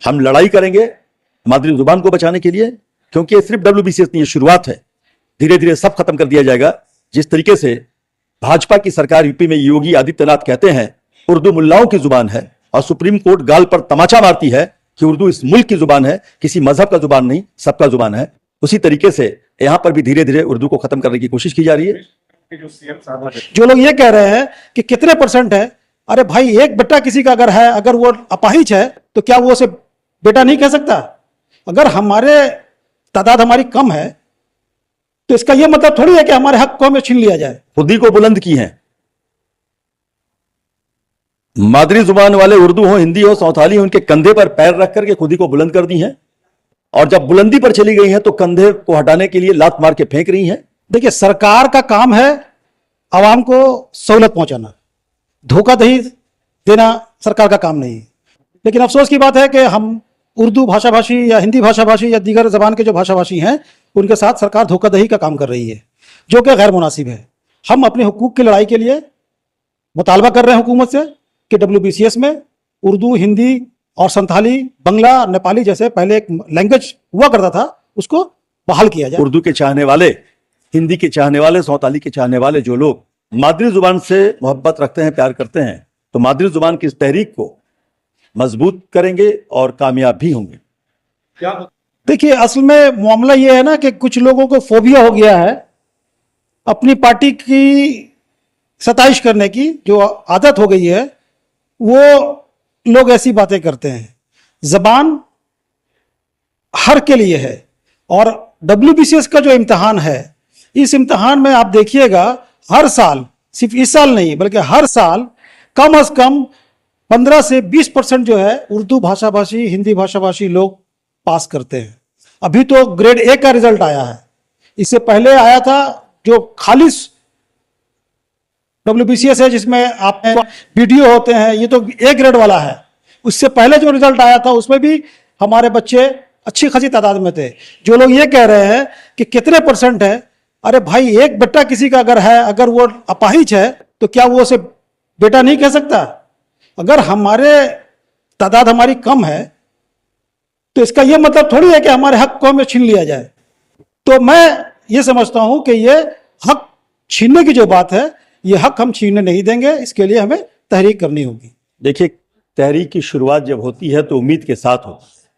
हम लड़ाई करेंगे मादरी जुबान को बचाने के लिए, क्योंकि ये सिर्फ WBCS नहीं, ये शुरुआत है। धीरे धीरे सब खत्म कर दिया जाएगा। जिस तरीके से भाजपा की सरकार यूपी में योगी आदित्यनाथ कहते हैं उर्दू मुल्लाओं की जुबान है, और सुप्रीम कोर्ट गाल पर तमाचा मारती है कि उर्दू इस मुल्क की जुबान है, किसी मजहब का जुबान नहीं, सबका जुबान है। उसी तरीके से यहां पर भी धीरे धीरे उर्दू को खत्म करने की कोशिश की जा रही है। जो लोग ये कह रहे हैं कि कितने % है, अरे भाई एक बेटा किसी का अगर है, अगर वो अपाहिज है तो क्या वो उसे बेटा नहीं कह सकता? अगर हमारे तादाद हमारी कम है तो इसका यह मतलब थोड़ी है कि हमारे हक को हमें छीन लिया जाए। खुद ही को बुलंद की हैं। मादरी जुबान वाले उर्दू हो, हिंदी हो, संथाली हो, उनके कंधे पर पैर रख करके खुद ही को बुलंद कर दी हैं, और जब बुलंदी पर चली गई हैं तो कंधे को हटाने के लिए लात मार के फेंक रही हैं। देखिए, सरकार का काम है आवाम को सहूलत पहुंचाना, धोखाधड़ी देना सरकार का काम नहीं है। लेकिन अफसोस की बात है कि हम उर्दू भाषाभाषी या हिंदी भाषाभाषी या दीगर जबान के जो भाषाभाषी हैं उनके साथ सरकार धोखाधड़ी का काम कर रही है, जो कि गैर मुनासिब है। हम अपने हुकूक की लड़ाई के लिए मुतालबा कर रहे हैं हुकूमत से कि WBCS में उर्दू, हिंदी और संथाली, बंगला, नेपाली जैसे पहले एक लैंग्वेज हुआ करता था उसको बहाल किया जाए। उर्दू के चाहने वाले, हिंदी के चाहने वाले, संथाली के चाहने वाले जो लोग मादरी जुबान से मोहब्बत रखते हैं, प्यार करते हैं, तो मादरी जुबान की इस तहरीक को मजबूत करेंगे और कामयाब भी होंगे। क्या देखिए, असल में मामला ये है ना कि कुछ लोगों को फोबिया हो गया है अपनी पार्टी की सताइश करने की, जो आदत हो गई है, वो लोग ऐसी बातें करते हैं। जबान हर के लिए है, और WBCS का जो इम्तिहान है, इस इम्तिहान में आप देखिएगा हर साल, सिर्फ इस साल नहीं बल्कि हर साल कम से कम 15 से 20% जो है उर्दू भाषाभाषी, हिंदी भाषाभाषी लोग पास करते हैं। अभी तो ग्रेड A का रिजल्ट आया है, इससे पहले आया था जो खालिस WBCS है जिसमें आप वीडियो होते हैं, ये तो A ग्रेड वाला है। उससे पहले जो रिजल्ट आया था उसमें भी हमारे बच्चे अच्छी खासी तादाद में थे। जो लोग ये कह रहे हैं कि कितने % है, अरे भाई एक बेटा किसी का अगर है, अगर वो अपाहिज है तो क्या वो उसे बेटा नहीं कह सकता? अगर हमारे तादाद हमारी कम है तो इसका यह मतलब थोड़ी है कि हमारे हक को हमें छीन लिया जाए। तो मैं ये समझता हूं कि ये हक छीनने की जो बात है, ये हक हम छीनने नहीं देंगे। इसके लिए हमें तहरीक करनी होगी। देखिए, तहरीक की शुरुआत जब होती है तो उम्मीद के साथ होती है,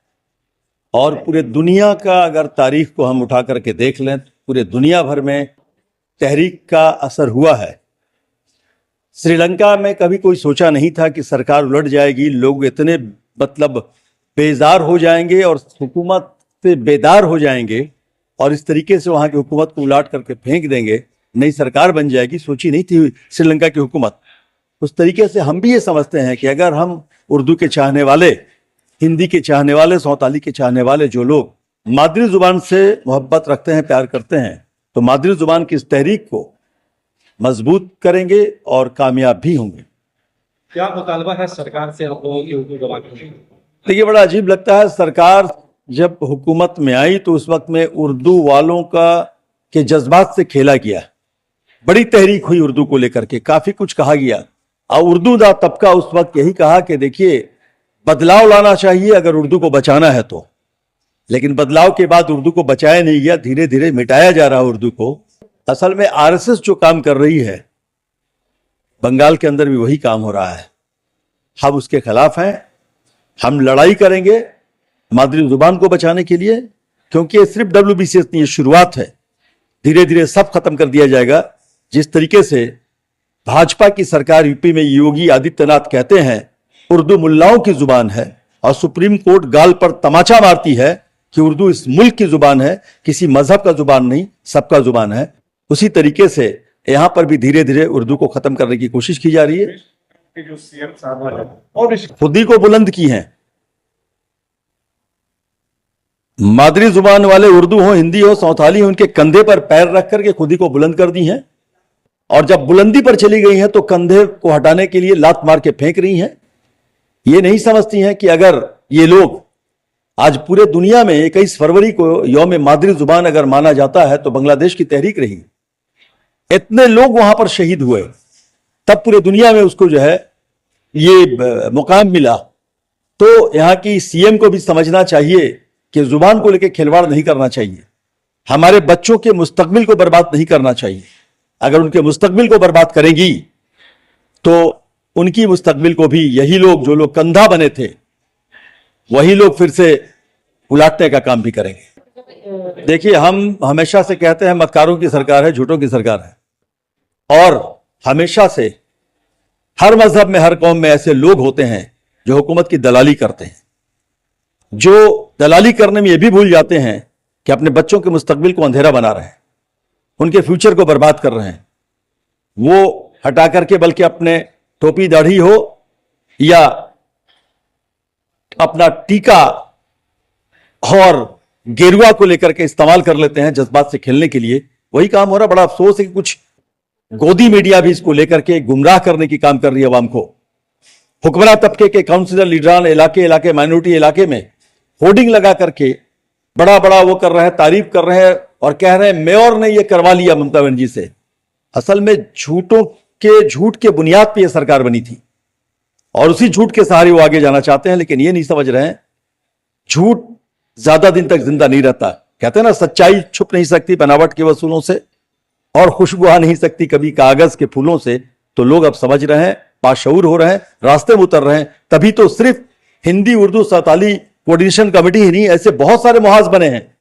और पूरे दुनिया का अगर तारीख को हम उठा करके देख लें तो पूरे दुनिया भर में तहरीक का असर हुआ है। श्रीलंका में कभी कोई सोचा नहीं था कि सरकार उलट जाएगी, लोग इतने बेजार हो जाएंगे और हुकूमत से बेदार हो जाएंगे, और इस तरीके से वहाँ की हुकूमत को उलाट करके फेंक देंगे, नई सरकार बन जाएगी। सोची नहीं थी श्रीलंका की हुकूमत। उस तरीके से हम भी ये समझते हैं कि अगर हम उर्दू के चाहने वाले, हिंदी के चाहने वाले, संथाली के चाहने वाले जो लोग मादरी जुबान से मोहब्बत रखते हैं, प्यार करते हैं, तो मादरी जुबान की इस तहरीक को मजबूत करेंगे और कामयाब भी होंगे। क्या मुतालबा है सरकार से हम लोगों की उर्दू जबान की? देखिए, बड़ा अजीब लगता है, सरकार जब हुकूमत में आई तो उस वक्त में उर्दू वालों के जज्बात से खेला गया, बड़ी तहरीक हुई उर्दू को लेकर के, काफी कुछ कहा गया, और उर्दू दा तबका उस वक्त यही कहा कि देखिए बदलाव लाना चाहिए अगर उर्दू को बचाना है तो। लेकिन बदलाव के बाद उर्दू को बचाया नहीं गया, धीरे धीरे मिटाया जा रहा उर्दू को। असल में RSS जो काम कर रही है, बंगाल के अंदर भी वही काम हो रहा है। हम उसके खिलाफ हैं। हम लड़ाई करेंगे मादरी जुबान को बचाने के लिए, क्योंकि ये सिर्फ WBCS नहीं, ये शुरुआत है। धीरे धीरे सब खत्म कर दिया जाएगा। जिस तरीके से भाजपा की सरकार यूपी में योगी आदित्यनाथ कहते हैं उर्दू मुल्लाओं की जुबान है, और सुप्रीम कोर्ट गाल पर तमाचा मारती है कि उर्दू इस मुल्क की जुबान है, किसी मजहब का जुबान नहीं, सबका जुबान है। उसी तरीके से यहां पर भी धीरे धीरे उर्दू को खत्म करने की कोशिश की जा रही है। जो CM साहब और खुद ही को बुलंद की हैं। मादरी जुबान वाले उर्दू हो, हिंदी हो, संथाली हो, उनके कंधे पर पैर रख करके खुद ही को बुलंद कर दी हैं, और जब बुलंदी पर चली गई हैं तो कंधे को हटाने के लिए लात मार के फेंक रही हैं। ये नहीं समझती हैं कि अगर ये लोग आज पूरे दुनिया में 21 फरवरी को यौम मादरी जुबान अगर माना जाता है तो बांग्लादेश की तहरीक रही, इतने लोग वहां पर शहीद हुए, तब पूरे दुनिया में उसको जो है ये मुकाम मिला। तो यहां की सीएम को भी समझना चाहिए कि जुबान को लेकर खिलवाड़ नहीं करना चाहिए। हमारे बच्चों के मुस्तकबिल को बर्बाद नहीं करना चाहिए। अगर उनके मुस्तकबिल को बर्बाद करेंगी तो उनकी मुस्तकबिल को भी यही लोग, जो लोग कंधा बने थे, वही लोग फिर से उलाटने का काम भी करेंगे। देखिए, हम हमेशा से कहते हैं मक्कारों की सरकार है, झूठों की सरकार है, और हमेशा से हर मजहब में, हर कौम में ऐसे लोग होते हैं जो हुकूमत की दलाली करते हैं, जो दलाली करने में यह भी भूल जाते हैं कि अपने बच्चों के मुस्तकबिल को अंधेरा बना रहे हैं, उनके फ्यूचर को बर्बाद कर रहे हैं। वो हटा करके बल्कि अपने टोपी दाढ़ी हो या अपना टीका और गेरुआ को लेकर के इस्तेमाल कर लेते हैं जज्बात से खेलने के लिए। वही काम हो रहा। बड़ा अफसोस है कि कुछ गोदी मीडिया भी इसको लेकर के गुमराह करने की काम कर रही है अवाम को। हुक्मरान तबके के काउंसिलर, लीडरान इलाके माइनॉरिटी इलाके में होर्डिंग लगा करके बड़ा बड़ा वो कर रहे हैं, तारीफ कर रहे हैं और कह रहे हैं मेयर ने ये करवा लिया ममता बनर्जी से। असल में झूठ के बुनियाद पर यह सरकार बनी थी और उसी झूठ के सहारे वो आगे जाना चाहते हैं, लेकिन ये नहीं समझ रहे हैं झूठ ज्यादा दिन तक जिंदा नहीं रहता। कहते हैं ना, सच्चाई छुप नहीं सकती बनावट के वसूलों से, और खुशबू आ नहीं सकती कभी कागज के फूलों से। तो लोग अब समझ रहे हैं, बाशऊर हो रहे हैं, रास्ते में उतर रहे हैं। तभी तो सिर्फ हिंदी, उर्दू, सौताली कोऑर्डिनेशन कमेटी ही नहीं, ऐसे बहुत सारे मुहाज बने हैं